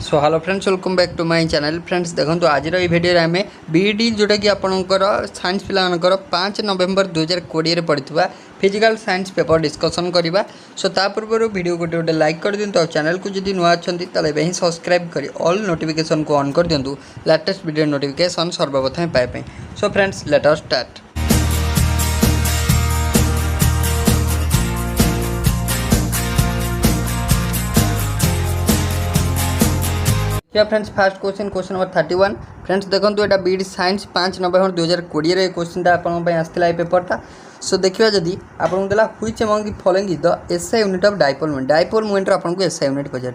So hello friends, welcome back to my channel. Friends देखो आज video आम B.Ed जोटा कि आपंकर साइंस पिलानकर 5 नवेम्बर 2020 पड़ता फिजिकल साइंस पेपर डिस्कसन करवा। सो ता पूर्व वीडियो गोटे गोटे लाइक कर दिंतु और चैनल को जब नुआ अच्छा ही सब्सक्राइब कर ऑल नोटिफिकेशन को ऑन कर दिंतु लेटेस्ट वीडियो नोटिफिकेशन सर्वप्रथम पाइप। So friends let us start. Friends fast question number 31। Friends देखो यहाँ बीईडी साइंस 5 नवेम्बर 2020 क्वेश्चन आपंपाई आसाला पेपरटा। सो देखा जदि आपको देला which among the following is the SI unit of dipole moment. Dipole moment आपको एसआई यूनिट पचार।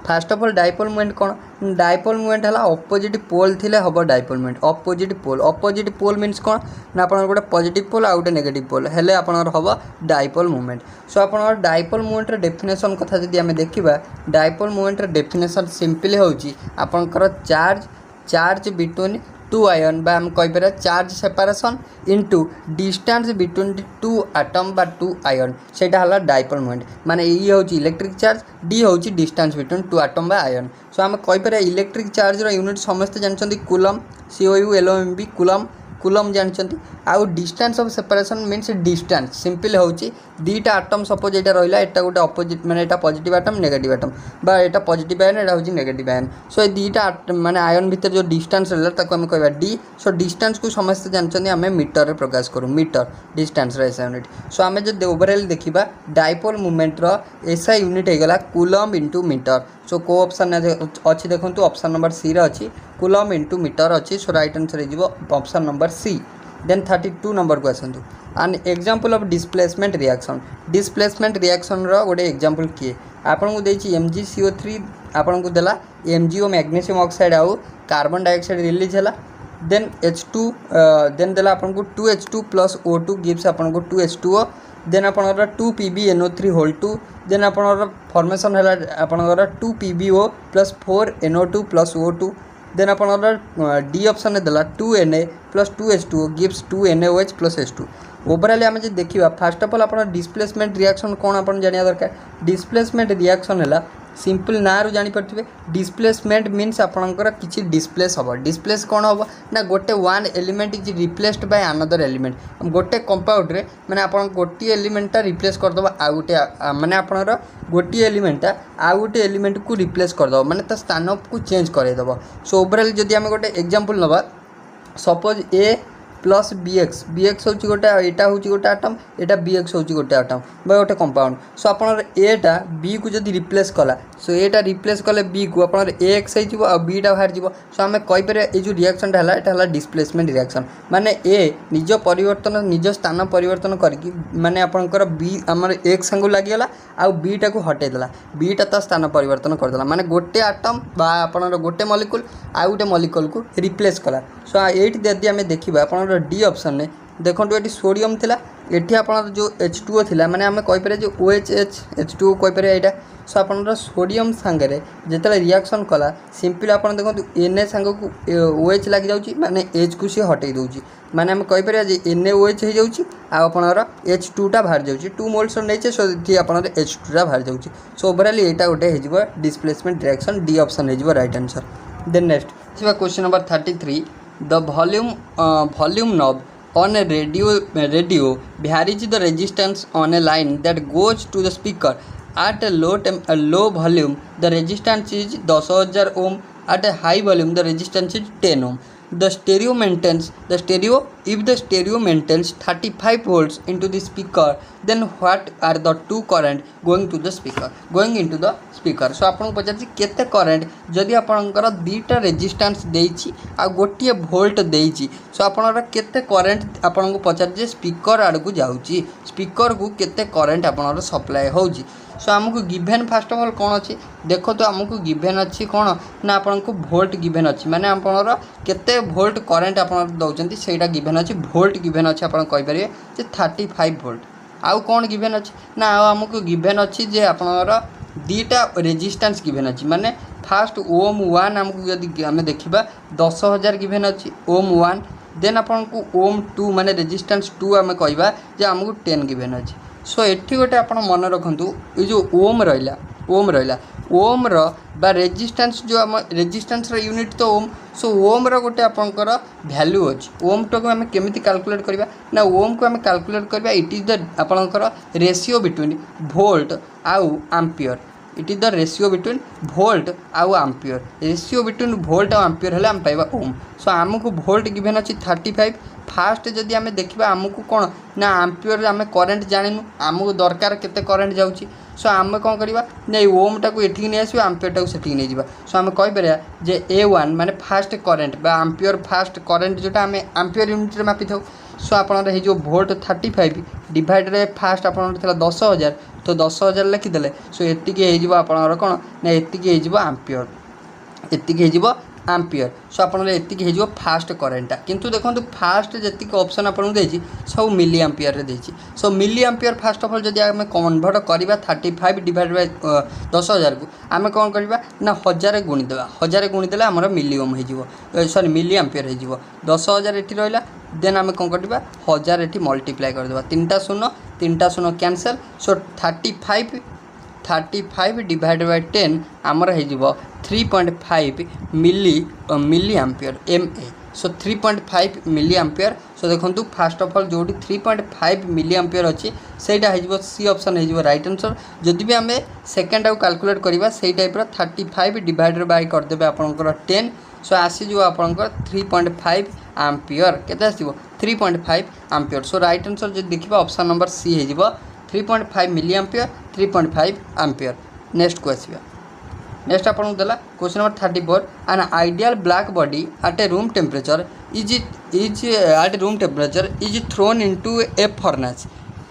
Fast of all dipole moment कौन? डाइपोल मोमेंट है अपोजिट पोल थिले हम dipole moment. Opposite pole means कौन ना आप गोटे पॉजिटिव पोल आउ गोटे नेगेटिव पोल हेले आपनर हम डाइपोल मोमेंट। सो आप डाइपोल मोमेंट डेफिनेशन कथा जदि आमे देखिबा, डाइपोल मोमेंट डेफिनेशन सिंपली होची आपनकर चार्ज बिटवीन टू आयन बा हम कहीपर charge separation into distance between two atom बा टू आयन से डाइपोल मोमेंट। माने ये हूँ इलेक्ट्रिक चार्ज, डी हूँ डिस्टेंस बिटवीन टू एटम बा आयन। सो आम कहीपर इलेक्ट्रिक चार्ज यूनिट समस्त जानते कूलम, COULOMB कूलम जानते। आउ distance of separation means distance simple हूँ दीटा आटम सपोज यहाँ रहा है गोटे अपोजिट माने यहाँ पॉजिटिव आटम नेगेटिव आटम बा यहाँ पॉजिटिव आयन यहाँ हूँ नेगेटिव आयन। सो ये दीटा माने आयन भितर जो डिस्टेंस रहा आम कह डी। सो डिस्टेंस को समस्त जानते आम मीटर में प्रकाश करूँ, मीटर डिस्टेंस एसआई यूनिट। सो आम जो ओवरऑल देखा डाइपोल मूवमेंटर एसआई यूनिट होगा कूलम इंटू मीटर। सो को ऑप्शन अच्छी देखो ऑप्शन नंबर सी रे अच्छी कूलम इंटू मीटर अच्छी। सो राइट आंसर हो option number C. Then 32 number को आसतु an example of displacement reaction. Displacement reaction रो गोटे एग्जांपल किए आपको देछि MgCO3 आपको देला MgO मैग्नीशियम ऑक्साइड आउ कार्बन डाइऑक्साइड रिलीज है। देन H2 देन देला आपको 2H2 प्लस O2 गिव्स आपको 2H2O। देन आपनकर 2PbNO3 होल 2। देन आपनकर फॉर्मेशन है आपनकर 2PbO plus 4NO2 plus O2। Then आपनकर डी ऑप्शन देला 2Na plus 2H2O gives 2NaOH plus H2। Overall आम जो देखा फास्ट ऑफ ऑल आप डिस्प्लेसमेंट रिएक्शन कौन आप जाना दरकार। डिस्प्लेसमेंट रिएक्शन है सिंपल ना रू जानीपे डिस्प्लेसमेंट मीन्स आपंकर किसी डिस्प्लेस हम। डिस्प्लेस कौन हम ना गोटे one element is replaced by another element. गोटे कंपाउंड रे माने आप गोटे एलिमेंटा रिप्लेस करदे आउ गोटे माने आपनर गोटे एलिमेंटा आउ गोटे एलिमेंट को रिप्लेस करदे माने ता स्थान को चेंज करदेव। सो ओवरऑल जदि आम गोटे एग्जांपल नवा सपोज A प्लस BX हूँ गोटे यहाँ हूँ गोटे आटम यहाँ BX हूँ गोटे आटम बा गोटे कंपाउंड। सो आप एटा बी को जब रिप्लेस कला सो एटा रिप्लेस कले बी को आप AX हो बीटा बाहर जीव। सो आम कहीपर ये जो रिएक्शनटा है यहाँ डिस्प्लेसमेंट रिएक्शन माने ए निज परिवर्तन निज स्थान परिवर्तन करके माने आपंकर बी आमर X संग लगिगला आउ बीटा को हटेदेला बीटा ता स्थान परिवर्तन करदेला माने गोटे आटम बा आपनर गोटे मॉलिक्यूल आउ गोटे मॉलिक्यूल को रिप्लेस कला। सो ये यदि आम देखा आप डी ऑप्शन ने देखो ये सोडियम थिला एठी आप जो H2O थिला माने आम कहीपर जो OH H2O कहीपर यहाँ। सो आप सोडियम सांगे जिते रिएक्शन कला सिंपल आप देखो Na सांग को OH लग जाऊँगी माने H को सी हटई दूसरी माने आम कहीपर NaOH हो जाऊँगी आपनर H2 टा बाहर जाऊँगी 2 मोल्स नहीं। सो ये आप H2 टा बाहर जाऊँगी। सो ओवरऑल यहाँ गोटे हो डिस्प्लेसमेंट रिएक्शन डी ऑप्शन हो right answer. Then next question number 33 the volume knob on a radio varies the resistance on a line that goes to the speaker at a low volume the resistance is 10,000 ohm, at a high volume the resistance is 10 ohm. The stereo if the stereo maintains 35 volts into the speaker then what are the two current going into the speaker? So आपन पचार केते current जदि आपनकर दीटा resistance देइछि आ गोटिए volt देइछि। सो आपनर केते current आपन को पचार जे speaker आड़ को जाउछि speaker को केते करंट आपनर सप्लाई होउछि। सो आमको गिभेन फास्ट ऑफ ऑल कौन अच्छी देखो तो आमको गिभेन अच्छी कौन ना आपन को वोल्ट गिभेन अच्छी माने आपनर केते वोल्ट करंट आपन दउचंती सेटा गिभेन अच्छी वोल्ट गिभेन अच्छी आपन कहि परिए जे 35 वोल्ट। आउ कौन गिभेन अच्छी ना आमको गिभेन अच्छी जे आपनर दीटा रेजिस्टेंस गिभेन अच्छी माने फास्ट ओम 1 आमको यदि आम देखा 10,000 गिभेन अच्छी ओम 1। देन आपन को ओम 2 माने रेजिस्टेंस 2 आम कहवा जे आमको 10 गिभेन अच्छी। सो एठी गोटे आप मन रखु ये जो ओम रहा ओम रो बा रेजिस्टेंस जो आम रेजिस्टेंस यूनिट तो ओम सो ओम रो गोटे आपंकर भैल्यू अच्छी ओम टू को आम केमी कैलकुलेट करवा ना ओम को आम कैलकुलेट करवा इट इज द आपंकर रेशियो बिटवीन वोल्ट आउ ampere it is the ratio between volt आउ आम्पियर रेशियो बिटवीन वोल्ट आउ आम्पियर हेल्ले आम पाइबा ओम सो आमको वोल्ट गिवेन अच्छी 35 फास्ट जदि आम देखा आमको कौन ना आम्पियर आम करेन्ट जानू आमको दरकार केते करेन्ट जाऊँगी सो आम कौन करवा ना ओम टाक ये नहीं आस आम्पियर टाक से नहीं जावा सो आम कहीपर जे A1 माने फास्ट करेन्ट बा आम्पियर फास्ट करेन्ट जोटा आम आम्पियर यूनिट मापी था सो आप वोल्ट 35 डिवाइड फास्ट आप 10,000 तो 10,000 लिखिदे सो ये आपणर कौन ना ये आम्पियर ये आम्पियर सो आपकी हो फास्ट करेन्टा किंतु देखो फास्ट जी ऑप्शन आपको देती सब मिली आम्पियर देती सो मिली आम्पियर फास्ट ऑफ ऑल जब आम कन्वर्ट करवा 35 डिवाइड बाय 10,000 को आम कौन करवा ना 1000 गुणीदे 1000 गुणीदे आमर मिली ओम हो सॉरी मिली आम्पियर हो 10,000 ये रहा देन आम कौन करवा 1000 ये मल्टीप्लाई करदे 3 शून्य कैंसल सो 35 डिवाइड बाय 10 आमर हो 3.5 मिली आम्पियर MA सो 3.5 मिली आम्पियर सो देखो फास्ट ऑफ ऑल जो 3.5 मिली आम्पियर अच्छी सहीटा हो सी ऑप्शन हो राइट आंसर जदि भी आम सेकेंड आउ कैलकुलेट करवा से टाइप 35 डिवाइड बाय करदे आपंकर 10 सो आसीज आपंकर 3.5 आम्पियर केते आसीबो 3.5 आम्पियर सो राइट आंसर जो देखा ऑप्शन नंबर सी हो 3.5 मिली आम्पियर 3.5 आम्पियर नेक्स्ट को आसवा नेक्स्ट आपको देला question number 34 an ideal black body at A room temperature is throne into A furnace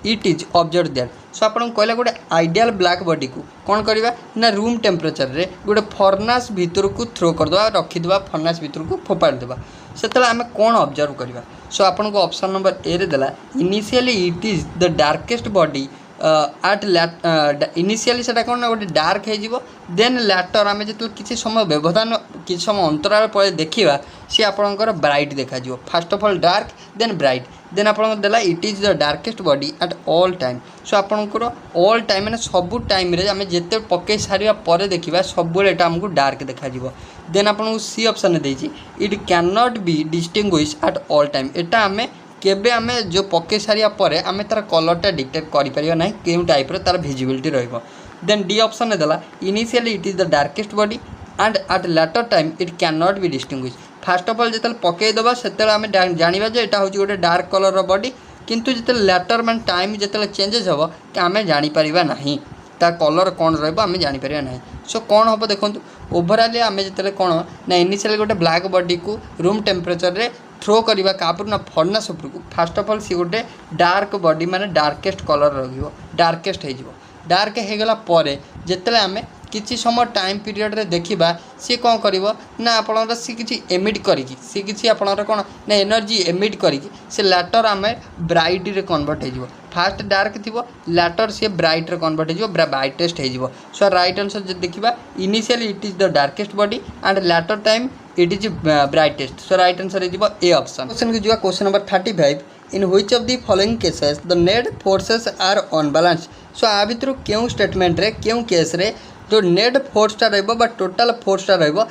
it is observe that so आपको कहला गोटे आइडियल ब्लैक बॉडी को कौन करवा ना रूम टेम्परेचर रे गोटे फर्नेस भितर को थ्रो करदे रखीदे फर्नेस भितर को फोपाड़ी देवा से आम कौन ऑब्जर्व करवा सो आपको ऑप्शन नंबर ए रे देला initially it is the darkest body at initially से कौन ना गोटे डार्क हो देन लैटर आम जो किसी समय व्यवधान किसी समय अंतराल पर देखा सी आपंकर ब्राइट देखा first of all dark then bright then आपको देला it is the darkest body at all time so आपंकर ऑल टाइम मैंने सबू टाइम आम जिते पकई सारा देखा सब आमको डार्क देखा देन आपको सी ऑप्शन देती it can not be distinguish eight all time एटा आम केबे आम जो पकई सारा पर आम तार कलरटा डिटेक्ट करें ना क्यों टाइप तार भिजिबिलिटी रहिबो देन डी ऑप्शन देला initially it is the darkest body and at later time it can not be distinguish first of all जो पकईदेवा से आम जाना जो यहाँ हूँ गोटे डार्क कलर बॉडी किंतु जो लेटर मान टाइम जो चेंजेस हम आम जापर ना ता कलर कौन रही जापर ना सो कौन हम देखो ओवरऑल आम जो कौन ना इनिशियल गोटे ब्लैक बॉडी को रूम टेम्परेचर रे थ्रो करवा कापुर ना फर्नेस उपरकू फास्ट ऑफ ऑल सी गोटे डार्क बॉडी माने डार्केस्ट कलर रहिबो डार्केस्ट हो डार्क होगला जिते आम किसी समय टाइम पीरियड रे देखा सी कौन कर ना आप सी किसी एमिट करी सी किसी आपणर कौन ना एनर्जी एमिट करी से लैटर आम ब्राइट रे कन्वर्ट हो फास्ट डार्क थी later C bright ray convert हो ब्राइटेस्ट हो सो राइट आंसर जो देखा initially it is the darkest body and later time it is brightest so right answer हो ए ऑप्शन क्वेश्चन को जो question number 35 in which of the following cases the net forces are unbalance so आ भितर क्यों statement रे क्यों case रे जो नेट फोर्सटा रहा टोटाल फोर्सटा रहा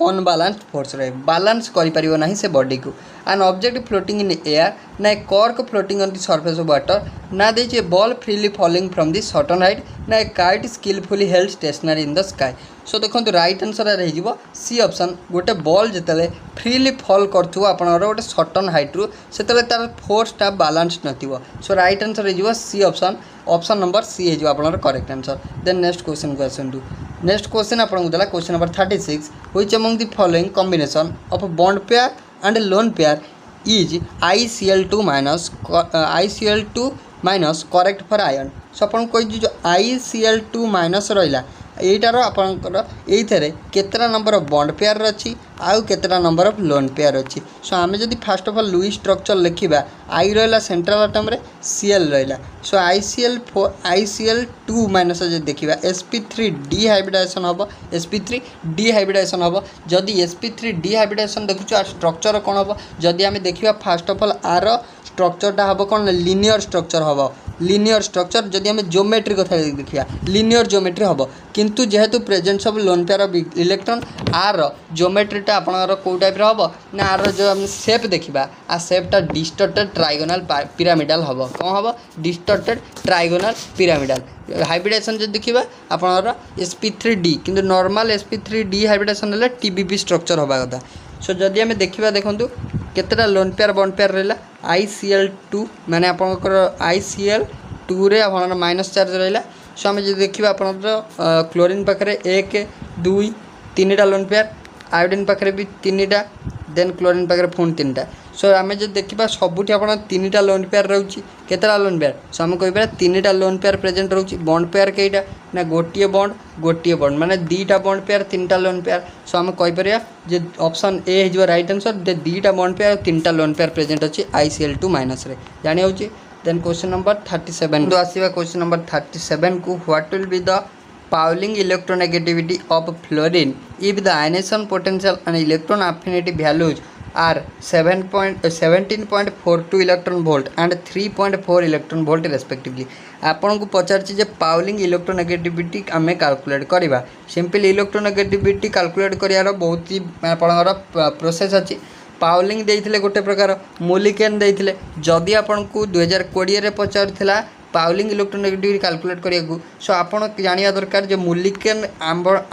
अनबालांस्ड फोर्स बालांस कर से बॉडी को an object floating in air ना a cork floating on the surface of water ना the ball freely falling from the certain height ना a kite skilfully held stationary in the sky so देखो right answer रही C option गोटे ball जिते freely fall कर गोटे certain height रू से तार फोर्सटा बालांस नथिबो सो राइट आंसर हो C option option number C हो आप correct answer then next question को आसतु नेक्स्ट क्वेश्चन आपको देला question number 36 which among the following combination of bond pair and lone pair is ICl2 minus correct for ion so आपन कोई जो ICl2 minus रहा यहीटार आपंकर ये केतटा नंबर ऑफ बॉन्ड पेयर अच्छी आउ केतटा नंबर ऑफ लोन पेयर अच्छी सो आम जब first of all Lewis structure लिखा आई रहा सेंट्रल आटम रे Cl रहा सो ICl2 माइनस जो देखा sp3 डिहाइब्रिडाइजेशन हम sp3 डिहाइब्रिडाइजेशन हम जदि sp3 डिहाइब्रिडाइजेशन देखुँ स्ट्रक्चर कौन हम जदि आम देखा फास्ट ऑफ ऑल आर स्ट्रक्चरटा हम कौन लिनियर स्ट्रक्चर हम लिनियर स्ट्रक्चर जदि आम ज्योमेट्री कथा देखा लिनियर ज्योमेट्री हम किंतु जेहेतु presence of lone pair of electron are ज्योमेट्रीटा आपनकर को टाइप हम ना आर जो आम सेप देखा आ सेपटा डिस्टर्टेड ट्राइगोनल पिरामिडाल हम कौन हम डिस्टर्टेड ट्राइगोनल पिरामिडाल हाइब्रिडेशन जो देखा आपनकर sp3d किंतु नॉर्मल sp3d हाइब्रिडेशन है TBP स्ट्रक्चर हवा कथा सो जदि आम देखा देखूँ केतेटा लोन पेयर बॉन्ड पेयर रहा ICl2 माने आपनकर ICl2 रे आपनकर माइनस चार्ज रहा सो आम जो देखा आपनकर क्लोरीन पाखे 1 2 3टा लोन पेयर आयोडीन पाखे भी 3टा देन क्लोरीन पाखे पुणी 3टा सो आम जो देखा सबुठी आप 3टा लोन पेयर रोचे केतेटा लोन पेयर सो आम कह 3टा लोन पेयर प्रेजेंट रोचे बॉन्ड पेयर कईटा ना गोटे बॉन्ड माने 2टा बॉन्ड पेयर 3टा लोन पेयर सो आम कहीपर जे ऑप्शन ए हो राइट आंसर दे 2टा बॉन्ड पेयर 3टा लोन पेयर प्रेजेंट अच्छी ICl2 माइनस रे जानी होची देन क्वेश्चन नंबर 37 तो आसीबा क्वेश्चन नंबर 37 को what will be the Pauling electronegativity of fluorine if the ionization potential and electron affinity values are 17.42 electron volt and 3.4 electron volt respectively. आपन को पचारछि जे Pauling electronegativity आमे calculate करबा simple electronegativity calculate करियार बहुत ही आपनकर process अछि Pauling देइथिले गोटे प्रकार मोलिकेन देइथिले जदि आपन को 2020 रे पचारथिला पाउलिंग इलेक्ट्रोनेगेटिविटी कैलकुलेट करिया सो आपन जानिया दरकार जे मोलिकेन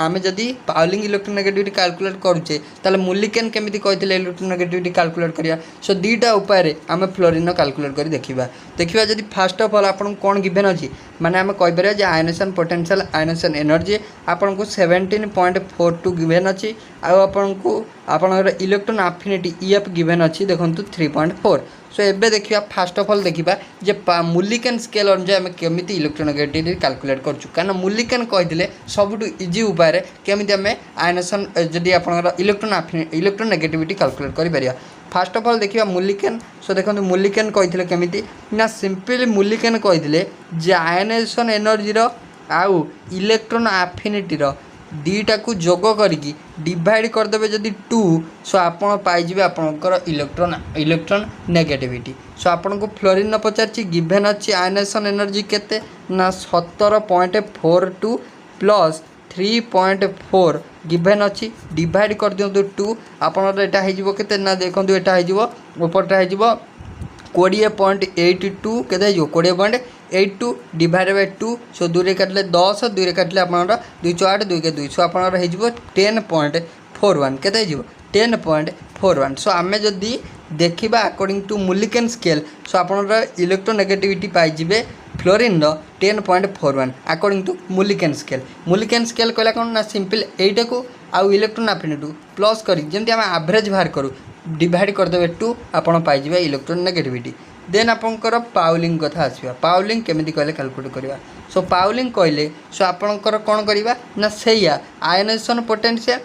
आमे जदि पाउलिंग इलेक्ट्रोनेगेटिविटी कैलकुलेट करूचे ताले मोलिकेन केमिति कहिथिले इलेक्ट्रोनेगेटिविटी कैलकुलेट करिया सो दीटा उपाय रे आमे फ्लोरीन कैलकुलेट करी देखिबा जदि फर्स्ट ऑफ ऑल आपन कोन गिवन अछि माने आमे कहि परिया जे आयनेशन पोटेंशियल आयनेशन एनर्जी आपन को 17.42 गिवन अछि आ आपन को आपन इलेक्ट्रॉन एफिनिटी EF गिवन अछि देखंतु 3.4 सो एबे देखिया फर्स्ट ऑफ ऑल देखिबा जे मुलिकेन स्केल अनुसार आम केमिति इलेक्ट्रोनेगेटिविटी कैलकुलेट करछु कारण मुलिकेन कहिथिले सबटु इजी उपाय रे केमिति आम आयनेशन जदि आपनकर इलेक्ट्रोनेगेटिविटी कैलकुलेट करि परिया फर्स्ट ऑफ ऑल देखिबा मुलिकेन सो देखंतु मुलिकेन कहिथिले केमिति ना सिंपली मुलिकेन कहिथिले जे आयनेशन एनर्जी रो आउ इलेक्ट्रॉन एफिनिटी रो दीटा को जोग करिकी डिवाइड करदेवे जदि 2 सो आपन पाइजिबे आपनकर इलेक्ट्रॉन नेगेटिविटी सो आपन को फ्लोरीन पचारछि गिवन अछि आयनेशन एनर्जी केते ना 17.42 प्लस 3.4 गिवन अछि डिवाइड कर दियंतु 2 आपन एटा हेजिबो केते ना देखंतु एटा हेजिबो ऊपरटा हेजिबो 20.82 केते हेजिबो 20.82 डिवाइड बाय 2 सो 2 रे काटले 10 2 रे काटले आपनर 2 4 8 2 के 2 सो आपनर हेजिबो 10.41 केते हेजिबो 10.41 सो आमे जदी देखिबा according to Mulliken scale so आपनर इलेक्ट्रोनेगेटिविटी पाइ जिबे फ्लोरीन रो 10.41 अकॉर्डिंग टू मुलिकेन स्केल कहला कोन ना सिंपल एटा को आउ इलेक्ट्रॉन एफिनिटी प्लस करी जेमति हम एवरेज बाहर करू डिवाइड कर देबे 2 आपन पाइ जिबे इलेक्ट्रोनेगेटिविटी देन आपनकर पाउलिंग कथा आसीबा पाउलिंग केमिति कहले कैलकुलेट करिवा सो पाउलिंग कहले सो आपनकर कोन करिवा ना सेया आयनेशन पोटेंशियल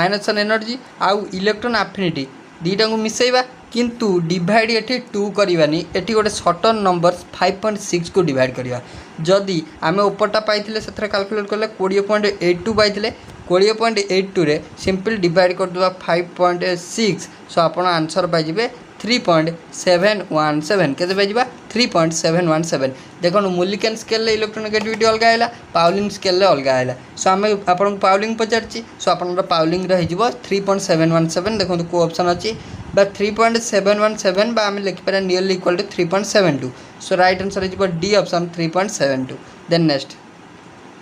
आयनेशन एनर्जी आउ इलेक्ट्रॉन एफिनिटी दीटा को मिसेइबा किंतु डिवाइड एठी 2 करिवानी एठी गोटे सर्टन नंबर 5.6 को डिवाइड करिवा जदि आमे ऊपरटा पाइथिले सेथरा कैलकुलेट करले 20.82 पाइथिले 20.82 रे सिंपल डिवाइड कर दवा 5.6 सो आपण आंसर पाइ जिबे 3.717 केते पाइ जिबा 3.717 देखो मुलिकेन स्केल इलेक्ट्रोनेगेटिविटी अलग आइला पाउलिंग स्केल अलग आइला सो आम आपन पाउलिंग पचारछि सो आपन पाउलिंग रहि जिवो 3.717 देखो को ऑप्शन अछि बा 3.717 बा आम लिखि पारे nearly equal to 3.72 so right answer is D option 3.72 then next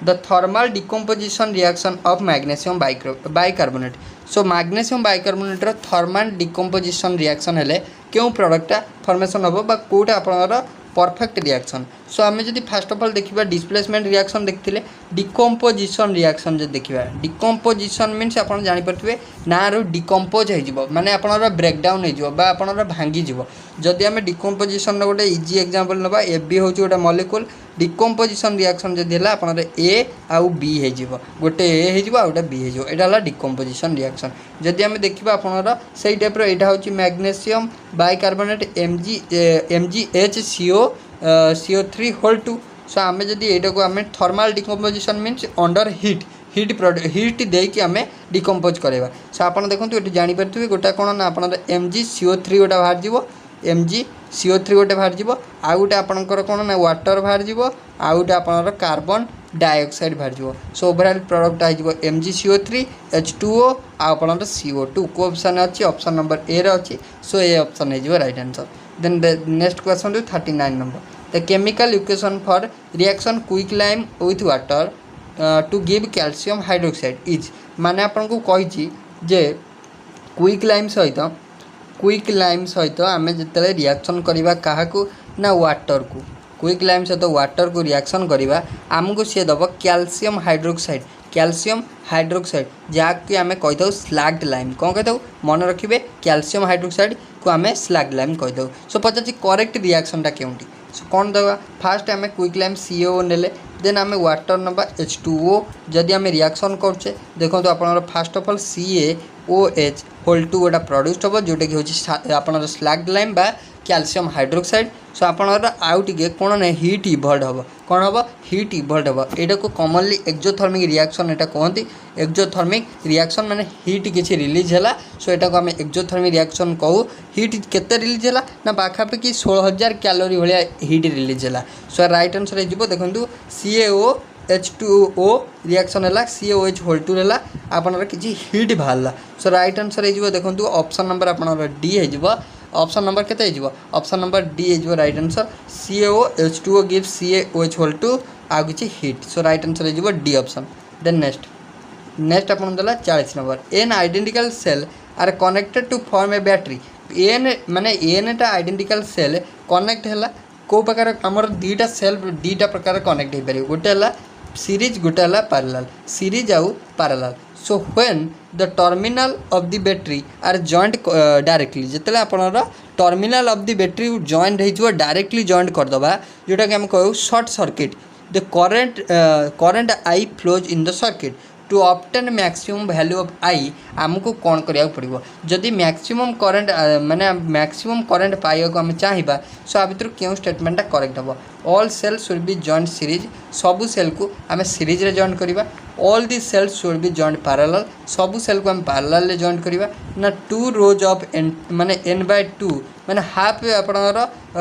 the thermal decomposition reaction of magnesium bicarbonate so magnesium bicarbonate रो थर्मल डिकम्पोजिशन रिएक्शन हेले क्यों प्रोडक्ट फॉर्मेशन होबो बा कोटा आपनर परफेक्ट रिएक्शन सो आम जब फास्ट ऑफ ऑल देखा डिस्प्लेसमेंट रिएक्शन देखते डिकम्पोजिशन रिएक्शन जो देखा डिकम्पोजिशन मीन्स आप जापे ना रू डिकम्पोज हो माने आपनर ब्रेकडाउन हो भांगी जदि आम डिकम्पोजिशन गोटे इजी एग्जांपल नवा ए बी हूँ गोटे मॉलिक्यूल डिकम्पोजिशन रिएक्शन जदि है आपनर ए आउ बी हो गोटे ए हो गोटे बी हो यहाँ डिकम्पोजिशन रिएक्शन जदि आम देखा आपनर से टाइप यहाँ हूँ magnesium bicarbonate MgHCO CO3 whole 2 so आम जदि यहाँ को आम thermal decomposition means under heat देकी आम डिकम्पोज करवा सो आप देखो ये जापर गोटा कौन ना आप MgCO3 गोटा बाहर जीव MgCO3 गोटे बाहर जीवो आ गोटे आपनकर कोन ना वाटर बाहर जीवो आ गोटे आपनकर कार्बन डाइऑक्साइड बाहर जीवो सो ओवरऑल प्रोडक्ट आ जीवो MgCO3 H2O आ आपनकर CO2 को ऑप्शन अछि ऑप्शन नंबर ए रे अछि सो ए ऑप्शन हे जीवो right answer then next question 39 number the chemical equation for reaction quicklime with water to give calcium hydroxide is माने आपन को कहि जे क्विकलाइम सहित आम जिते रिएक्शन करवा क्या ना वाटर को क्विकलाइम सहित वाटर को रिएक्शन करवा आमको सी दब कैल्शियम हाइड्रोक्साइड जहाँकि आम कही स्लैग्ड लाइम कौन कही मन रखिए कैल्शियम हाइड्रोक्साइड को आम स्लैग्ड लाइम कहीदे सो पचार करेक्ट रिएक्शनटा क्योंटी सो कौन दवा फास्ट आम क्विकलाइम CO नेले देन आम वाटर नवा H2O जदि आम रिएक्शन करछे देखो आप first of all CaOH whole 2 गोटा प्रोड्यूस हम जोटा कि हूँ आप स्लैग्ड लाइम बा कैल्शियम हाइड्रोक्साइड सो आपणर आउ टे कौन ना हिट इवल्व हम कौन हम हिट इवल्व हम यहाँ को कमनली एक्जोथर्मिक रिएक्शन यहाँ कहते एक्जोथर्मिक रिएक्शन माने हिट किसी रिलीज है सो यहाँ को आम एक्जोथर्मिक रिएक्शन कहू हिट केते रिलीज है ना पाखापाखि 16,000 कैलोरी भाया हिट रिलीज है सो राइट आंसर हो देखो CaOH2O रिएक्शन है CaOH होल 2 है आपनर किसी हिट बाहर सो राइट आंसर हो देखो ऑप्शन नंबर आपनर डी हो ऑप्शन नंबर केते हो ऑप्शन नंबर डी हो right answer CaOH2O give CaOH whole 2 आ किसी हिट सो राइट आंसर हो डी ऑप्शन देन नेक्स्ट अपन देला 40 number n identical cell are connected to form a battery n माने एन टा आइडेंटिकल सेल कनेक्ट है को प्रकार आमर दीटा सेल दीटा प्रकार कनेक्ट हो पारे गोटे है सीरीज गोटे है पैरेलल सीरीज आउ parallel so when the terminal of the battery are joint directly जिते आपनर terminal of the battery joint हो डायरेक्टली जॉइंट करदबा जोटा कि हम कहू short circuit the current I flows in the circuit to obtain maximum value of I आमको कौन करिया पड़ो जदि मैक्सिमम करेंट माने मैक्सिमम करेंट पाइबा आम चाहिए सो आ भर क्यों स्टेटमेंटा करेक्ट हम all cell should be joint series सबू सेल को आम सीरीज रे जॉइंट करवा all the cells should be joint parallel सबू सेल को आम पैरेलल रे जॉइंट करवा ना 2 रोज ऑफ एन माने n/2 माने हाफ आपनर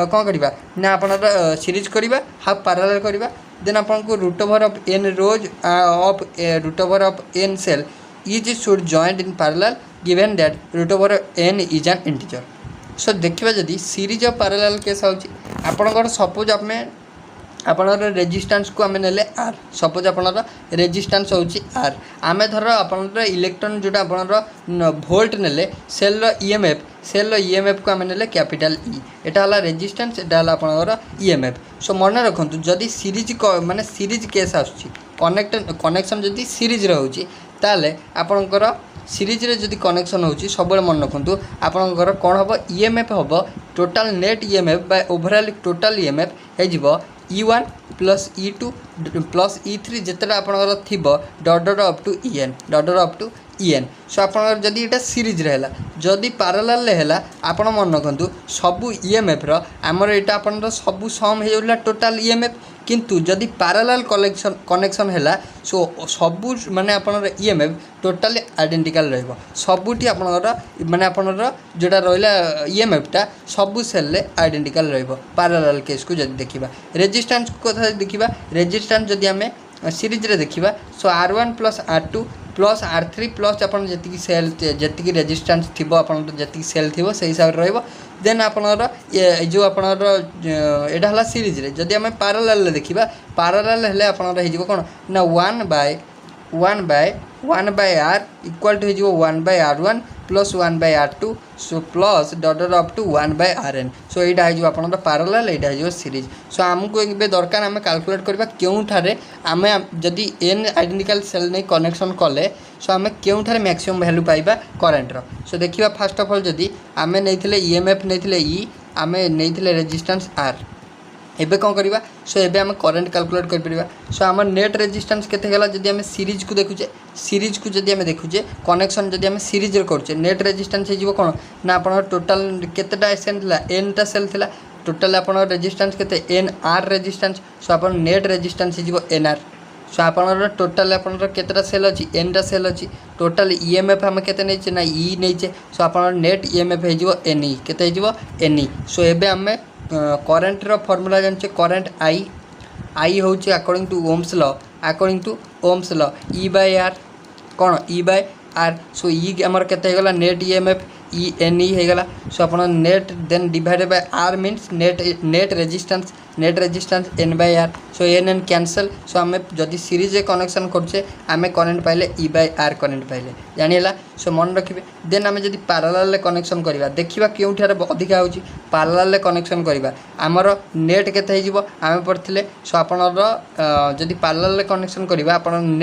कौन करवा ना आपनर सीरीज करवा हाफ पैरेलल करवा देन आपन को root over of n rows of root over of n cell is should joint in parallel given that root over n is an integer so देखिबा जदी सीरीज ऑफ पैरेलल केस होची आपनकर suppose आपनर resistance को आम नेले are suppose आपनर resistance होची are आमे धर आपनर इलेक्ट्रॉन जोटा आपनर वोल्ट नेले सेल रो ईएमएफ को आम नेले कैपिटल ई एटा हला रेजिस्टेंस एटा हला आपनर ईएमएफ सो मन रखंतु जदी सीरीज माने सीरीज केस आछी कनेक्शन जदी सीरीज रे होची ताले आपनकर सीरीज रे जदी कनेक्शन होची सब मन रखंतु आपनकर कोन हबो ईएमएफ हबो total net EMF by overall total EMF हे जिवो E1 plus E2 plus E3 जितना आपनकर थिबो dot up to EN so आपनकर जदी एटा सीरीज रे हला जदी पैरेलल रे हला आपन मन रखंतु सबु EMF रो हमर एटा आपनर सबु सम हे जोला टोटल EMF किंतु जदी पैरेलल कनेक्शन हला सो सबु माने आपनर EMF टोटली आइडेंटिकल रहइबो सबुटी आपनर माने आपनर जोटा रहला EMF टा सबु सेल रे आइडेंटिकल रहइबो पैरेलल केस को जदी देखिबा रेजिस्टेंस को कथा देखिबा रेजिस्टेंस जदी हमें सीरीज रे देखिबा सो R1 plus R2 plus R3 plus आपन जति सेल जति रेजिस्टेंस थिबो आपन जति सेल थिबो से हिसाब रे रहइबो देन आपनर जो आपनर एटा हला सीरीज रे जदी हमें पैरेलल रे देखिबा पैरेलल हेले आपनर हे जिवो कोन ना 1 by R इक्वल टू हे जिवो 1 by R1 plus 1 by R2 so plus dot up to 1 by Rn so एटा हे जिवो आपनर पैरेलल एटा हे जिवो सीरीज सो हमको एबे दरकार हमें कैलकुलेट करबा केउ थारे हमें जदी n आइडेंटिकल सेल नै कनेक्शन कले सो हमें केउ थारे मैक्सिमम वैल्यू पाइबा करंट रो सो देखिबा फर्स्ट ऑफ ऑल जदी हमें नैथिले EMF नैथिले E हमें नैथिले रेजिस्टेंस R एबे कौन करवा सो एबे हम करंट कैलकुलेट कर परिबा सो हमर नेट रेजिस्टेंस केते गेला जदी हम सीरीज को जदी हम देखुचे कनेक्शन जदी हम सीरीज रे करछे नेट रेजिस्टेंस हे जीवो कोन ना आपन टोटल केतेटा सेल थिला n टा सेल थिला टोटल आपन रेजिस्टेंस केते nr रेजिस्टेंस सो आपन नेट रेजिस्टेंस हे जीवो nr सो आपनर टोटाल आपनर केतेटा सेल अछि एनटा सेल अछि टोटाल ईएमएफ हम केते नैचे ना ई नैचे सो आपनर नेट ईएमएफ हे जिवो एनई केते हे जिवो एनई सो एबे हमें करंट रो फार्मूला जानचे करंट आई होची according to Ohm's law E by R कौन ई बाय आर सो ई हमर केते हे गला net EMF E N E हे गला सो अपन net then divided by R means net resistance N by R so N cancel so हमें जदि सीरीज कनेक्शन करछे हमें करंट पाइले ई बाय आर करंट पाइले जानिला सो मन रखिबे देन हमें जदि पैरेलल कनेक्शन करिवा देखिबा केउठारे अधिका होची पैरेलल कनेक्शन करिवा हमर नेट केते हे जिवो हमें पड़थिले सो आपनर जदि पैरेलल कनेक्शन करिवा आपन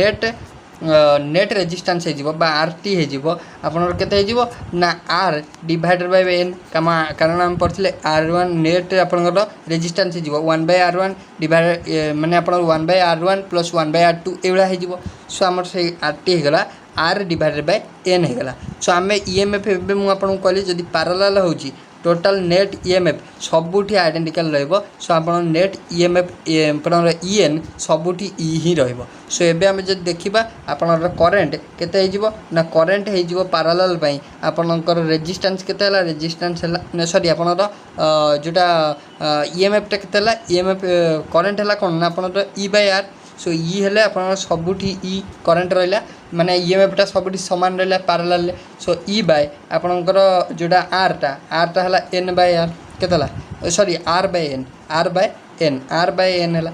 नेट रेजिस्टेंस हो आर टी हो आपनर केते हो ना आर डिवाइडेड बाय एन कारण हम पढ़ते आर वन नेट आपनर रेजिस्टेंस हो 1/r1 डिवाइड माने आपनर 1/r1 प्लस 1/r2 एवला हो सो आमर से आर टी होगला आर डिवाइडेड बाय एन होगला सो आम ईएमएफ एबे मु आपन कहली जदि पैरेलल होची टोटाल नेट ईएमएफ सबुठी आइडेंटिकल रहइबो सो आपन नेट ईएमएफ आपनर ईएन सबुठी ई ही रहइबो सो एबे हम जदि देखिबा आपनर करंट केते हे जिवो ना करंट हे जिवो पैरेलल पई आपनकर रेजिस्टेंस केते हला रेजिस्टेंस हला सॉरी आपनर जोटा ईएमएफ टा केते हला ईएमएफ करंट हला कोन ना आपनर ई बाय आर सो ई हेले आपनर सबुठी ई करंट रहला माने ईएमएफ टा सबुठी समान रहला पैरेलल सो ई बाय आपनकर जोटा आर टा हला एन बाय आर केते हला सॉरी आर बाय एन हला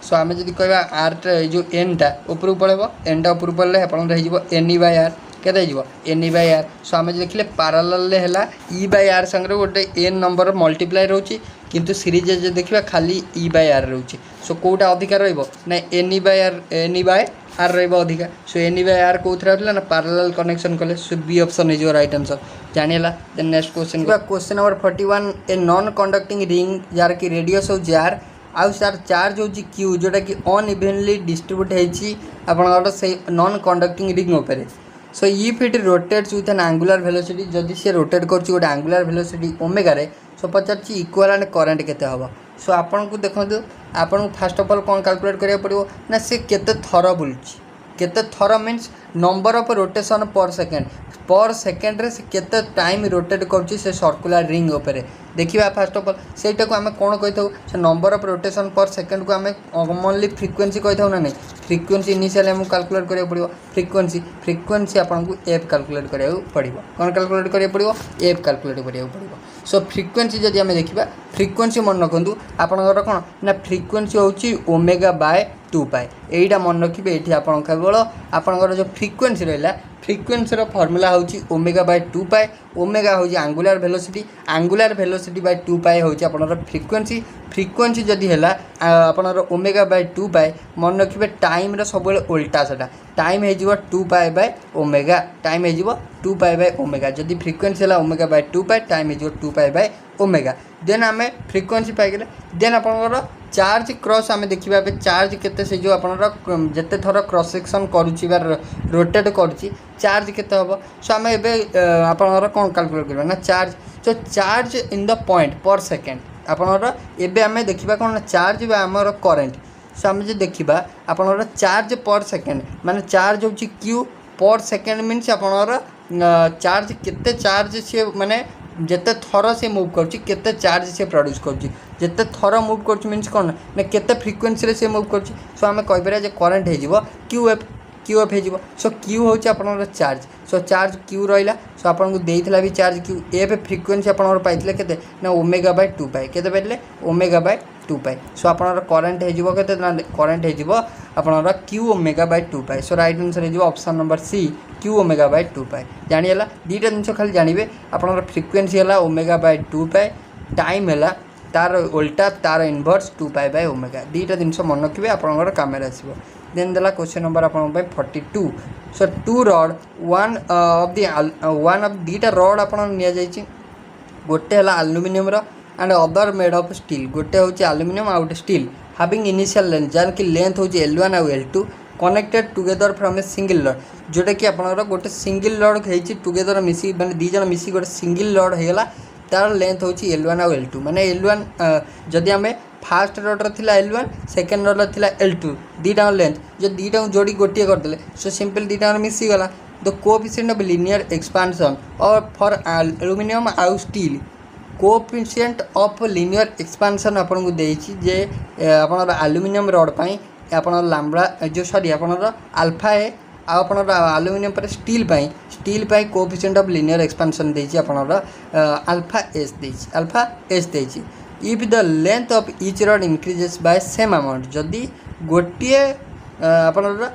सो आम जदि कहबा आर टा जो एन टा ऊपर पळेबो एन टा ऊपर पळले आपन रहि जिवो एन ई बाय आर केते जिवो n E by R so आम देखिले पैरेलल ले हला ई बाय आर संगे गोटे एन नंबर मल्टीप्लाई रहउची किंतु सीरीज जे देखिबा खाली ई बाय आर रहउची सो कोटा अधिकार रहइबो ना एन ई बाय आर रहइबो अधिकार so N E by R कोथरा रहला ना पैरेलल कनेक्शन कले so B option is your right answer जानिला then next question number 41 a non conducting ring जार की रेडियस हो जार आउ सार चार्ज होची क्यू जोटा कि अनइवनली डिस्ट्रीब्यूट हेची आपन से नॉन कंडक्टिंग रिंग उपरे so if it rotates with an angular velocity जदि से रोटेट करछि गोटे एंगुलर वेलोसिटी ओमेगा रे सो पचारछि इक्विवेलेंट करंट केते हबो सो आपन को देखंतु आपन first of all cone calculate करिया पड़िबो ना से केते थर बुलछि केते थर मींस नंबर ऑफ रोटेशन पर सेकेंड रे से केते टाइम रोटेट करछि से सर्कुलर रिंग उपरे देखिबा फर्स्ट ऑफ ऑल सेटा को हमें कोन कहिथौ से नंबर ऑफ रोटेशन पर सेकेंड को हमें कॉमनली फ्रीक्वेंसी कहिथौ ना नहीं फ्रीक्वेंसी इनिशियली हम कैलकुलेट करिया पड़िबो फ्रीक्वेंसी आपन को एफ कैलकुलेट करिया पड़िबो कोन कैलकुलेट करिया पड़िबो एफ कैलकुलेट करिया पड़िबो सो फ्रीक्वेंसी जदि हमें देखिबा फ्रीक्वेंसी मन रखंतु आपनकर कोन ना फ्रीक्वेंसी होची ओमेगा बाय 2 पाई एटा मन रखिबे एठी आपन केवल आपनकर जो फ्रीक्वेंसी रहला फ्रीक्वेंसी रो फार्मूला होची ओमेगा बाय 2 पाई ओमेगा होची एंगुलर वेलोसिटी बाय 2 पाई होची आपनर फ्रीक्वेंसी जदि हैला आपनर ओमेगा बाय 2 पाई मन रखिबे टाइम रो सब बेले उल्टा सेटा टाइम हे जिवो 2 पाई बाय ओमेगा टाइम हे जिवो 2 पाई बाय ओमेगा जदि फ्रीक्वेंसी हैला ओमेगा बाय 2 पाई टाइम हे जिवो 2 पाई बाय ओमेगा देन आमे फ्रीक्वेंसी पाई गेले देन आपनर चार्ज क्रॉस आमे देखिबा पे चार्ज केते से जो आपनर जत्ते थरो क्रॉस सेक्शन करूची बा रोटेट करूची चार्ज केते हबो सो आमे एबे आपनर कोन कैलकुलेट करबा ना चार्ज इन द पॉइंट पर सेकंड आपनर एबे आमे देखिबा कोन चार्ज बा हमर करंट सो आमे जे देखिबा आपनर चार्ज पर सेकंड माने चार्ज होची क्यू पर सेकंड मींस आपनर चार्ज केते चार्ज से माने जेते थर से मूव करछि केते चार्ज से प्रोड्यूस करछि जेते थर मूव करछि मींस कोन ना केते फ्रीक्वेंसी रे से मूव करछि सो हमें कहि परया जे करंट हे जिवो क्यूएफ हे जिवो सो क्यू होछि आपनर चार्ज सो चार्ज क्यू रहिला सो आपन को देइथिला भी चार्ज क्यू एफ फ्रीक्वेंसी आपनर पाइथिले केते ना ओमेगा बाय 2 पाई केते पाइले ओमेगा बाय 2 पाई सो आपनर करंट हे जिवो केते ना करंट हे जिवो आपनर Q omega by 2 pi so right answer हे जिवो option number C Q omega by 2 pi जानि हला दीटा जिंस खाली जानिबे आपनर फ्रीक्वेंसी हला ओमेगा बाय 2 पाई टाइम हला तार उल्टा तार इनवर्स 2 पाई बाय ओमेगा दीटा जिंस मन रखिबे आपनर कैमरा आसीबो देन देला क्वेश्चन नंबर आपन by 42 so two rod one of दीटा रॉड आपन निया जायछि गोटे हला एल्युमिनियम रो and other made of steel गोटे होछि एल्युमिनियम आउट स्टील हैविंग इनिशियल लेंथ जान की लेंथ होछि L1 और L2 connected together from a single rod जोटा कि आपनर गोटे सिंगल रॉड हेछि टुगेदर मिसी माने दी जन मिसी गोटे सिंगल रॉड हेला तार लेंथ होछि L1 और L2 माने L1 जदि हमें फास्ट रडर थिला L1 सेकेंड रडर थिला L2 दीटा लेंथ जो दीटा जोड़ी गोटे करदे सो सिंपल दीटा मिसी गला the coefficient of linear expansion और फॉर एल्युमिनियम आउ steel coefficient of linear expansion आपन को देछि जे आपन एल्युमिनियम रड पई आपन लैम्बडा जो सॉरी आपन अल्फा ए आपन एल्युमिनियम पर स्टील पाई कोएफिशिएंट ऑफ लीनियर एक्सपेंशन देछि आपन अल्फा एस देछि if the length of each rod increases by same amount जदि गोटे आपन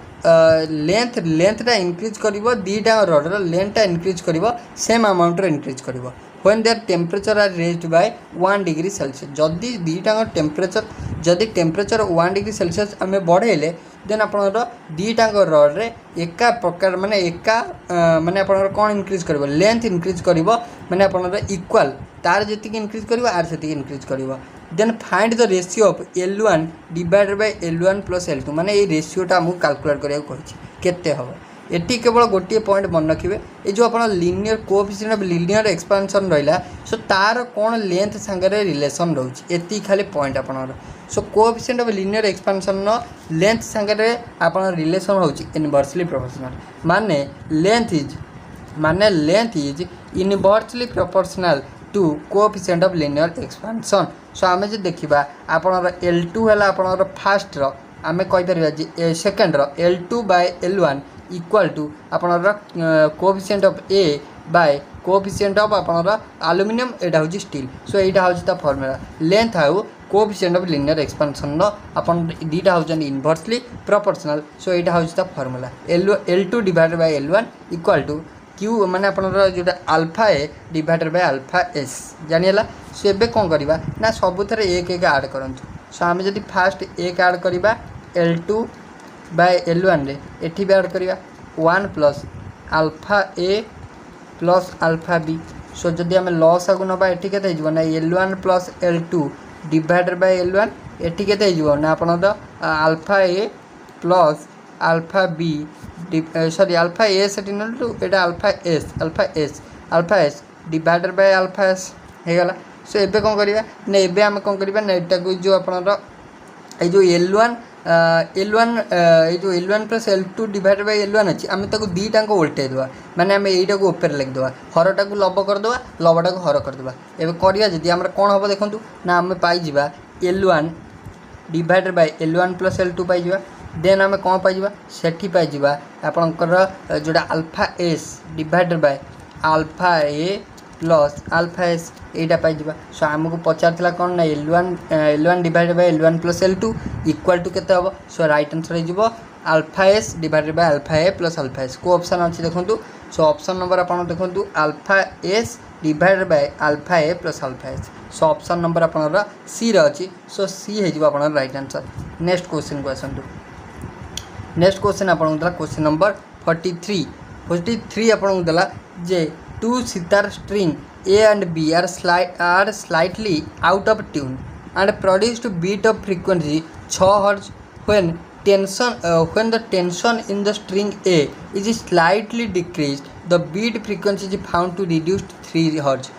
लेंथटा इंक्रीज करिवो दीटा रडर लेंथटा इंक्रीज करिवो सेम अमाउंट रे इंक्रीज करिवो when their temperature are raised by 1 degree celsius जदि दीटा टेम्परेचर जदि टेम्परेचर 1 डिग्री सेल्सियस आम बढ़ेले देन आप दीटा रड रे एका प्रकार माने एका माने आप कौन इनक्रीज कर लेंथ इनक्रीज कर माने आप इक्वाल तार जी इनक्रीज कर आर से इनक्रीज कर then find the ratio of L1 divided by L1 plus L2 माने ये रेशियोटा आमको कैलकुलेट करिया कहिछि केते हबो एटी केवल गोटे पॉइंट मन रखिए ये जो आप linear coefficient of linear expansion रहा सो तार कौन लेंथ सांगे रिलेशन रोचे एति खाली पॉइंट आपनर so coefficient of linear expansion length सांगे आप रिलेशन होची इनवर्सली प्रोपोर्शनल माने length is inversely proportional to coefficient of linear expansion so आमे जे देखिबा आपनर L2 हला आपनर फर्स्ट रो आमे कहि परबा जे सेकंड रो L2 by L1 equal to आपनर coefficient of A by coefficient of आपनर एल्युमिनियम एटा होची स्टील सो एटा होची ता formula length how coefficient of linear expansion no अपन दीटा होचन इनवर्सली प्रोपोर्शनल सो एटा होची ता formula L2 divided by L1 equal to Q माने आपनर जोटा alpha A divided by alpha S जानिला सो एबे कोन करबा ना सब थरे एक एक ऐड करंतु सो हम जदी फास्ट एक ऐड करबा L2 बाय L1 रे एठी भी ऐड करिया 1 plus alpha A plus alpha B सो जदि आम लॉस आगु नबा एठी केते हिजबो ना L1 plus L2 divided by L1 एठी केते हिजबो ना आपन द alpha A plus alpha B sorry alpha A सेटी न टू एटा alpha S divided by alpha S हे गला सो एबे कोन करिया ना एबे हम कोन करिया ना एटा को जो आपन द ए जो L1 L1 plus L2 divided by L1 अच्छी आम ताको दीटा को उल्टे देवा माने आम यहीटा को ऊपर लिखिदेवा हरटा को लब करदेवा लबटा को हर करदेवा एवं करिया जदि आमर कौन हम देखूँ ना आम पाइबा L1 divided by L1 plus L2 पाइबा देन आम कौन पाइबा सेठी पाइबा आपणकर जोड़ा alpha S divided by alpha A plus alpha S एटा पाइबा सो आमको पचार कौन ना L1 divided by L1 plus L2 equal to केते हम सो राइट आंसर हो alpha S divided by alpha A plus alpha S को ऑप्शन अच्छी देखो सो ऑप्शन नंबर आप देखो alpha S divided by alpha A plus alpha S so option number आप C अच्छी सो सी हो राइट आंसर नेक्स्ट क्वेश्चन को आसतु नेक्स्ट क्वेश्चन आपको देला क्वेश्चन नंबर 43 आपको देला जे two sitar string A and B are slightly out of tune and produced beat of frequency 6 Hz when the tension in the string A is slightly decreased the beat frequency is found to reduce 3 Hz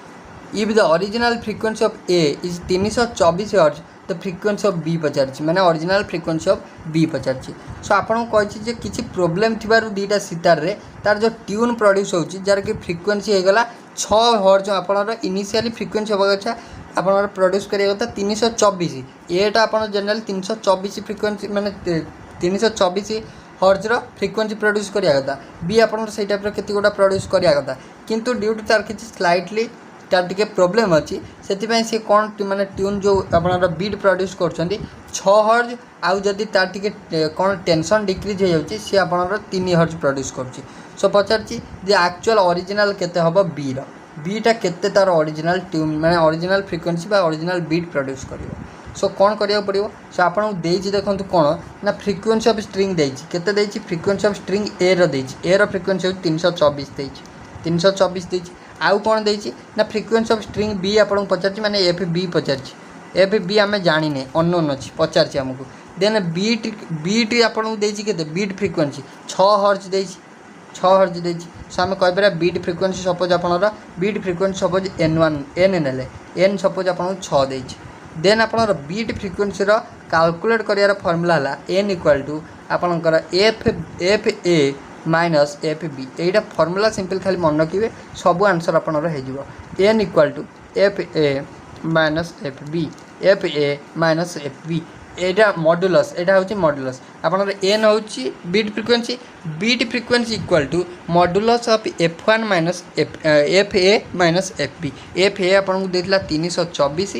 if the original frequency of A is 324 Hz the frequency of B पचार माने original frequency of B पचार सो आपन कहि किसी problem थिबारु दीटा sitar रे तार जो tune produce होची jar कि frequency हे गला 6 हर्ट्ज आपनर इनिशियली फ्रिक्वेंसी होगा अच्छा आपनर प्रोड्यूस करिया कथा 324 एटा आपन जनरल 324 फ्रिक्वेंसी माने 324 हर्ट्ज रो फ्रिक्वेंसी प्रोड्यूस करिया कथा बी आपनर सेई टाइप रो केति गोटा प्रोड्यूस करिया कथा किंतु ड्यू टू तार किछि स्लाइटली तार टिके प्रॉब्लम अच्छी से सी कौन माने ट्यून जो आप बीट प्रोड्यूस कर 6 हर्ज आउ जदि तार टिके कौन टेंशन डिक्रीज हो जाउची सी आपनर 3 हर्ज प्रोड्यूस करची सो पचारची जे एक्चुअल ओरिजिनल केते हबो बी रो बीटा केते तार ओरिजिनल ट्यून माने ओरिजिनल फ्रिक्वेंसी बा ओरिजिनल बीट प्रोड्यूस करिवो सो कौन करिया पड़िवो सो आपन देइची देखंतु कोन ना फ्रिक्वेंसी ऑफ स्ट्रिंग देइची केते देइची फ्रिक्वेंसी ऑफ स्ट्रिंग ए रो देइची ए रो फ्रिक्वेंसी 324 देइची 324 देइची आउ कौन देइची ना फ्रिक्वेंसी ऑफ स्ट्रिंग बी आपन पचारची माने एफ बी पचारची एफ बी आमे जानिने अननोन अछि पचारची हमकु देन बीट आपन देइची केते बीट फ्रिक्वेंसी 6 हर्ट्ज देइची 6 हर्ट्ज देइची सो आमे कहबरा बीट फ्रिक्वेंसी सपोज आपनरा beat frequency suppose n1 n नेले n सपोज आपन 6 देइची देन आपणर बीट फ्रिक्वेन्सी कैलकुलेट करार फर्मूला है एन इक्वाल टू आपणकर F A minus F B यहीटा फर्मूला सिंपल खाली मन रखिए सब आंसर आपणर हो N equal to F A minus F minus F B एटा मॉड्यूलस एटा होची मॉड्यूलस आपनर एन होची beat frequency equal to modulus of f1 minus f A minus F B f A आपन को देथिला 324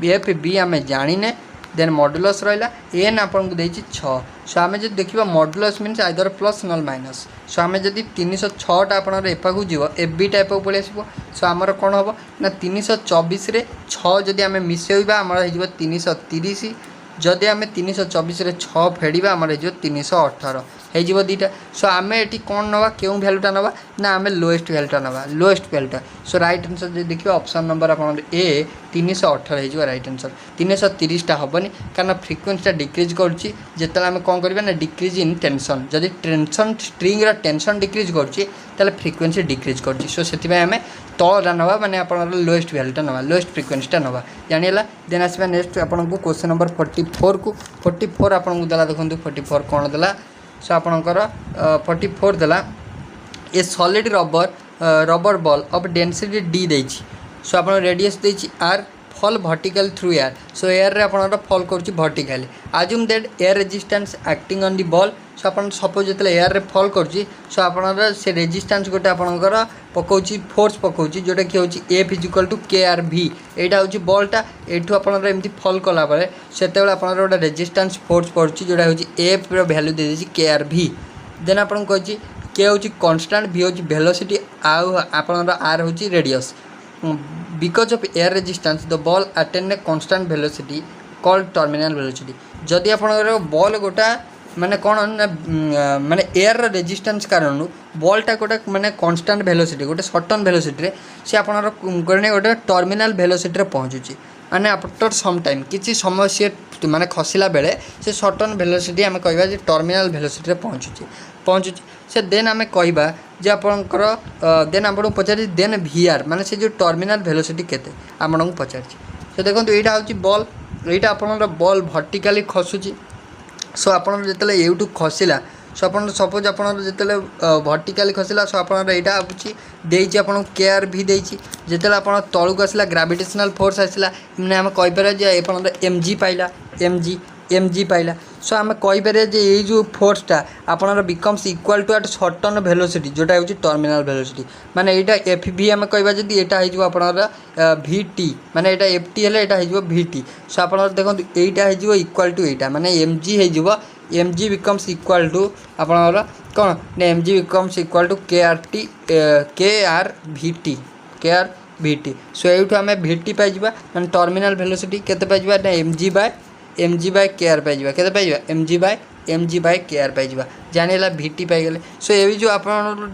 एफ बी आमे जानिने देन मॉड्यूलस रहिला एन आपन को देछि 6 सो आमे जे देखिबा modulus means either plus null minus so आमे जदि 306 टा आपनर एफा को जीवो एफ बी टाइप पळे आसीबो सो हमर कोन हबो ना 324 रे 6 जदि आमे मिसेइबा हमर हिजबो 330 जदि आम 324 रे 6 फेड़ा आम हो 318 हो दीटा सो आम ये कौन नवा क्यों भैल्यूटा नवा ना आम लोएस्ट भैल्यूटा नवा लोएस्ट भैल्यूटा सो राइट आंसर जो देखिए ऑप्शन नंबर आप ए 318 हो राइट आंसर 330टा हेनी कारण फ्रिक्वेंसीटा डिक्रिज करुच्ची जिते आम कौन करवा ना डिक्रिज इन टेंशन जदि टेंशन स्ट्रिंग टेंशन डिक्रिज करुच्ची फ्रिक्वेंसी डिक्रिज करुच्ची सो से आम तलटा नवा माने आप लोएस्ट भैल्यूटा नवा लोएस्ट फ्रिक्वेंसीटा नवा जानिला देन आसवा नेक्स्ट आपको क्वेश्चन नंबर 44 को 44 आपको देला देखो 44 कौन देला सो आपणकर 44 देला a solid rubber ball of density D देछि सो आप रेडियस देछि R fall vertical through air so air रे आपन फॉल करुच्ची vertically assume that air resistance acting on the ball so आप सपोज जो एयर रे फॉल करुच्ची सो आप से रेजिस्टेंस गोटे आपणकर पकाउची फोर्स पकाउची जोटा कि होची F equal to K are भी एटा होची बॉलटा एठू आपन एमती फॉल कला बेले सेतेबेले आपन गोटे रेजिस्टेंस फोर्स पड़ुची जोटा होची एफ रो वैल्यू दे देछि के आर भी देन आपन कहछि के होची कांस्टेंट भी होची वेलोसिटी आउ आपन आर होची radius because of air resistance the ball attain a constant velocity called terminal velocity जदि आपन बॉल गोटा माने कौन ना माने एयर रेजिस्टेंस कारण बॉलटा गोटे माने कांस्टेंट वेलोसिटी गोटे सर्टन वेलोसिटी से आपन गोटे टर्मिनल वेलोसिटी रे पहुँचुची माने आफ्टर सम टाइम किसी समय से माने खसला बेले से सर्टन वेलोसिटी आम कहवा टर्मिनल वेलोसिटी रे पहुँचुची से देन आम कहवा जे आपणकर देन आपको पचारि देन वीआर माने से जो टर्मिनल वेलोसिटी केते आपको पचारि से देखो यहाँ हूँ बॉल यहाँ आपन बॉल वर्टिकली खसुची सो आपन जिते यूट्यूब खसला सो आप सपोज आप जिते वर्टिकली खसला सो आप यहाँ देती आपन के आर भी देती जिते आप तलू आसला ग्राविटेशनल फोर्स आसला मैंने आम कहीपर एम जी पाइला एम जी पाइला सो आम कहीपर ये जो फोर्सटा आपन becomes equal to at certain velocity जोटा हूँ टर्मिनल वेलोसिटी माने यहाँ एफ भी आम कहवा जब यहाँ हो वी टी माने यहाँ एफ टी है यहाँ हो वी टी सो आप देखो यहाँ हो इक्वाल टू यहाँ माने एम जी हो M G becomes equal to आपनर कौन ना M G becomes equal to K R V T so ये आम वी टी पाइबा माने टर्मिनल वेलोसिटी केते पाइबा ना M ji by K are पाइबा केते पाइबा M G by K are पाइबा जानिला वी टी पाइगले सो ये जो आप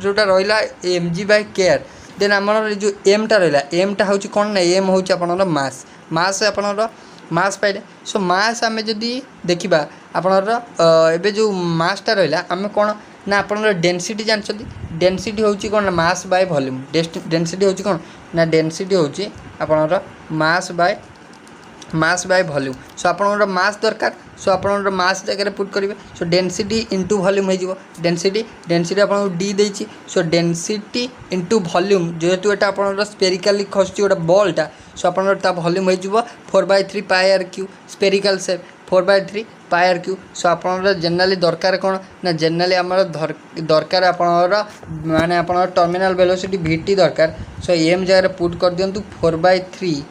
जोटा रहा M G by K are then आमर जो एमटा रहा एमटा हूँ कौन ना एम हूँ आपनर मास आपनर मास पाइले सो मास आम जदि देखा आपनर एबे जो मासटा रहा आम कौन ना आपनर डेनसीटी जानते डेनसीटी हूँ कौन ना मास बाय वॉल्यूम डेनसीटी हूँ कौन ना डेनसीटी हूँ आपनर मास बाय वॉल्यूम सो आपनर मास दरकार सो आपनर मास जगह पुट करेंगे सो डेनसीटी इंटू वॉल्यूम हो डेनसीटी आपको डी देछि सो डेनसीटी इंटू वॉल्यूम जेहेतु यहाँ आपनर स्पेरिकाली खसुची गोटे बॉलटा सो आपनर वॉल्यूम हो 4/3 pi R cube spherical shape 4/3 pi R cube so आपनर जनरली दरकार कौन ना जनरली आमर दरकार आपनर माने आपनर टर्मिनल वेलोसिटी वीटी दरकार सो एम जगह पुट कर दिंतु 4/3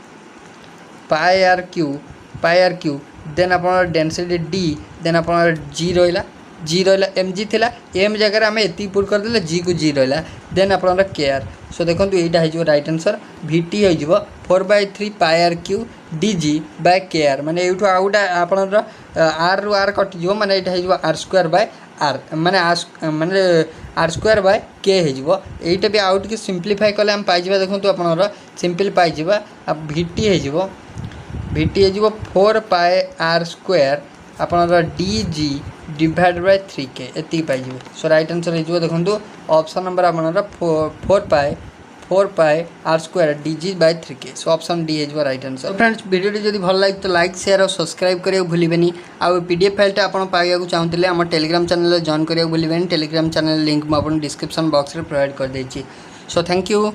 पाई आर क्यू देन आप डेनसीटी डी देन आप जी रहा एम जी थिला एम जगह आम एति पुट करदे जी को जी रहा देन आप के आर सो देखो यहाँ हो राइट आंसर वी टी हो 4/3 pi R cube D G by K R माने यूँ आउ गोटे आपनर आर रु आर कटिज माने यहाँ हो आर स्क्वायर बाय आर माने आर स्क्वायर बाय के हो यहाँ भी आउ टे सिंप्लीफाई कले आम पाइबा देखो आपनर सिंपल पाइबा वी टी हो 4 पाई आर स्क्वायर आपनर D G divide by 3 K एति पाइबे सो राइट आंसर हो देखो ऑप्शन नंबर आपनर 4 4πr² dg/3k। So option D is right answer. Friends video जदि भल लगे तो लाइक शेयर और सब्सक्राइब करियो भूलिबेनी। आउ पीडीएफ फाइल आपण पाइବାକୁ चाहूतिले हम टेलीग्राम चैनल जॉइन करियो भूलिबेनी। टेलीग्राम चैनल लिंक मैं आपन डिस्क्रिप्शन बॉक्स रे प्रोवाइड कर देछि। So thank you.